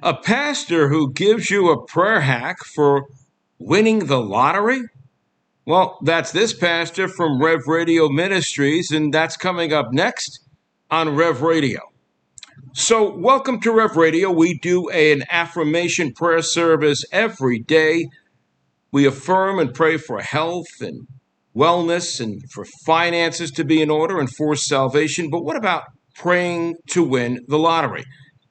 A pastor who gives you a prayer hack for winning the lottery? Well, that's this pastor from Rev Radio Ministries, and that's coming up next on Rev Radio. So, welcome to Rev Radio. We do an affirmation prayer service every day. We affirm and pray for health and wellness and for finances to be in order and for salvation. But what about praying to win the lottery?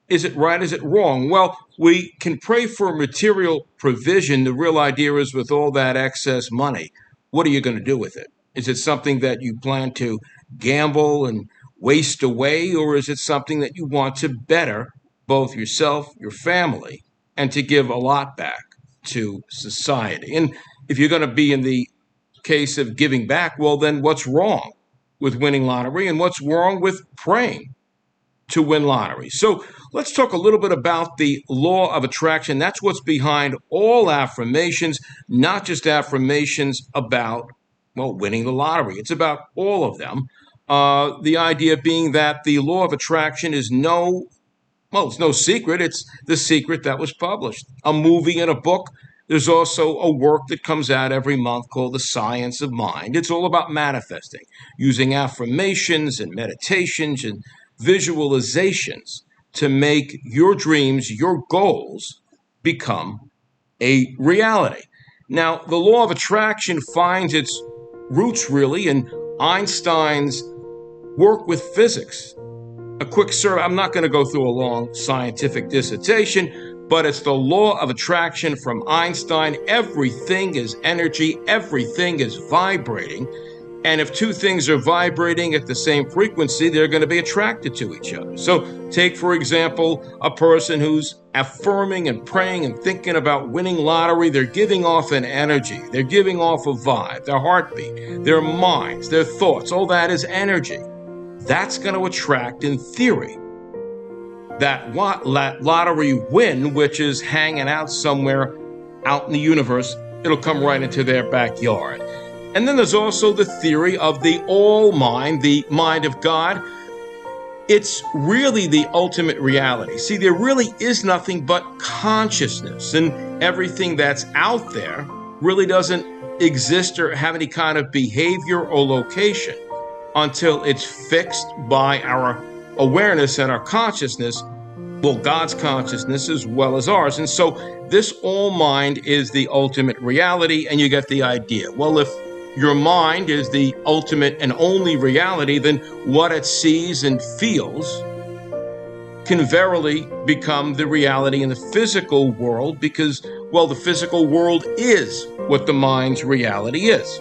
Is it right? Is it wrong? Well, we can pray for material provision. The real idea is with all that excess money, what are you going to do with it? Is it something that you plan to gamble and waste away, or is it something that you want to better both yourself, your family, and to give a lot back to society? And if you're going to be in the case of giving back, well, then what's wrong with winning lottery and what's wrong with praying to win lottery? So let's talk a little bit about the law of attraction. That's what's behind all affirmations, not just affirmations about, well, winning the lottery. It's about all of them. The idea being that the law of attraction is it's no secret. It's the secret that was published. A movie and a book. There's also a work that comes out every month called The Science of Mind. It's all about manifesting, using affirmations and meditations and visualizations to make your dreams, your goals, become a reality. Now, the law of attraction finds its roots really in Einstein's work with physics. A quick survey, I'm not going to go through a long scientific dissertation, but it's the law of attraction from Einstein. Everything is energy, everything is vibrating. And if two things are vibrating at the same frequency, they're going to be attracted to each other. So take, for example, a person who's affirming and praying and thinking about winning lottery. They're giving off an energy. They're giving off a vibe, their heartbeat, their minds, their thoughts. All that is energy. That's going to attract, in theory, that lottery win, which is hanging out somewhere out in the universe. It'll come right into their backyard. And then there's also the theory of the all mind, the mind of God. It's really the ultimate reality. See, there really is nothing but consciousness, and everything that's out there really doesn't exist or have any kind of behavior or location until it's fixed by our awareness and our consciousness, well, God's consciousness as well as ours. And so this all mind is the ultimate reality, and you get the idea. Well, if your mind is the ultimate and only reality, then what it sees and feels can verily become the reality in the physical world because, well, the physical world is what the mind's reality is.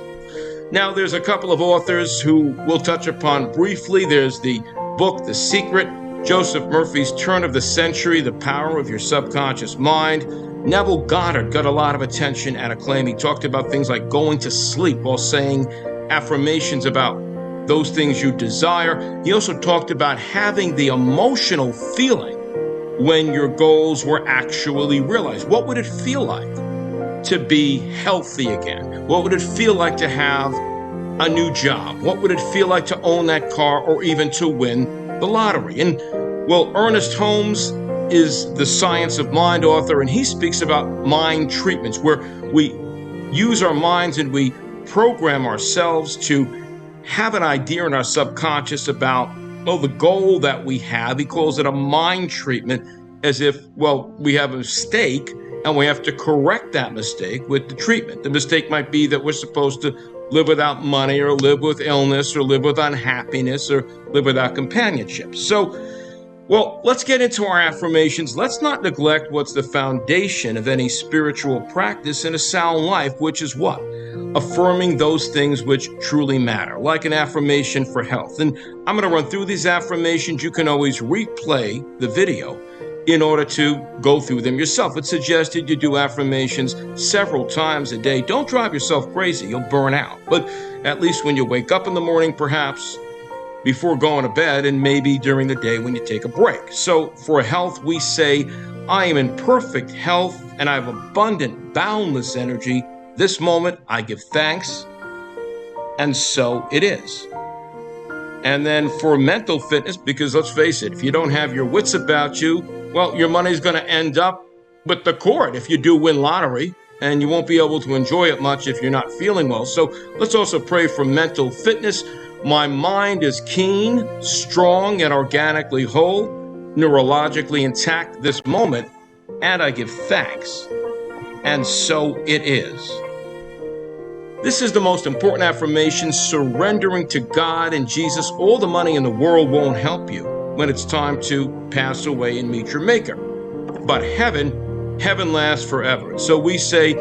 Now, there's a couple of authors who we'll touch upon briefly. There's the book, The Secret, Joseph Murphy's Turn of the Century, The Power of Your Subconscious Mind. Neville Goddard got a lot of attention and acclaim. He talked about things like going to sleep while saying affirmations about those things you desire. He also talked about having the emotional feeling when your goals were actually realized. What would it feel like to be healthy again? What would it feel like to have a new job? What would it feel like to own that car or even to win the lottery? And well, Ernest Holmes is the Science of Mind author, and he speaks about mind treatments where we use our minds and we program ourselves to have an idea in our subconscious about, well, the goal that we have. He calls it a mind treatment, as if, well, we have a mistake and we have to correct that mistake with the treatment. The mistake might be that we're supposed to live without money or live with illness or live with unhappiness or live without companionship. So, well, let's get into our affirmations. Let's not neglect what's the foundation of any spiritual practice in a sound life, which is what? Affirming those things which truly matter, like an affirmation for health. And I'm going to run through these affirmations. You can always replay the video in order to go through them yourself. It's suggested you do affirmations several times a day. Don't drive yourself crazy. You'll burn out. But at least when you wake up in the morning, perhaps before going to bed, and maybe during the day when you take a break. So for health, we say, I am in perfect health and I have abundant, boundless energy. This moment, I give thanks, and so it is. And then for mental fitness, because let's face it, if you don't have your wits about you, well, your money's going to end up with the court if you do win lottery, and you won't be able to enjoy it much if you're not feeling well. So let's also pray for mental fitness. My mind is keen, strong, and organically whole, neurologically intact this moment, and I give thanks. And so it is. This is the most important affirmation, surrendering to God and Jesus. All the money in the world won't help you when it's time to pass away and meet your Maker. But heaven lasts forever. So we say,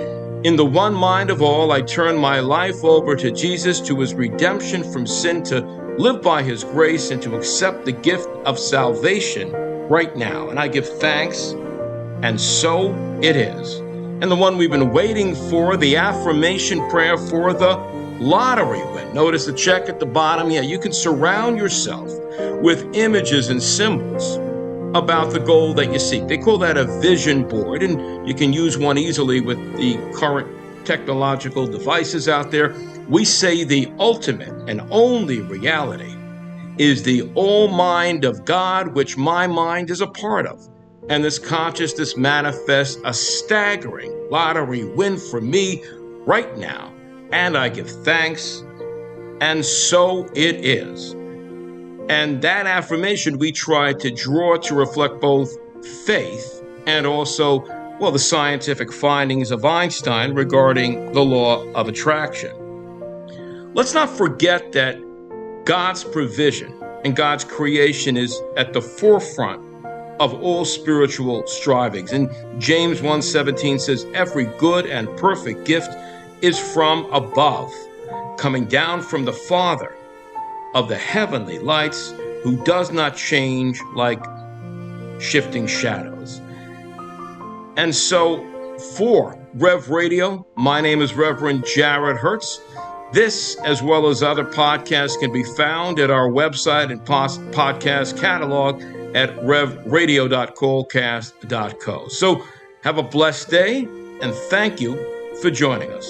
in the one mind of all, I turn my life over to Jesus, to his redemption from sin, to live by his grace and to accept the gift of salvation right now. And I give thanks, and so it is. And the one we've been waiting for, the affirmation prayer for the lottery win. Notice the check at the bottom. Yeah, you can surround yourself with images and symbols about the goal that you seek. They call that a vision board, and you can use one easily with the current technological devices out there. We say the ultimate and only reality is the all mind of God, which my mind is a part of. And this consciousness manifests a staggering lottery win for me right now. And I give thanks, and so it is. And that affirmation we try to draw to reflect both faith and also, well, the scientific findings of Einstein regarding the law of attraction. Let's not forget that God's provision and God's creation is at the forefront of all spiritual strivings. And James 1:17 says, every good and perfect gift is from above, coming down from the Father of the heavenly lights, who does not change like shifting shadows. And so for Rev Radio, my name is Reverend Jared Hertz. This, as well as other podcasts, can be found at our website and podcast catalog at revradio.colecast.co. So have a blessed day, and thank you for joining us.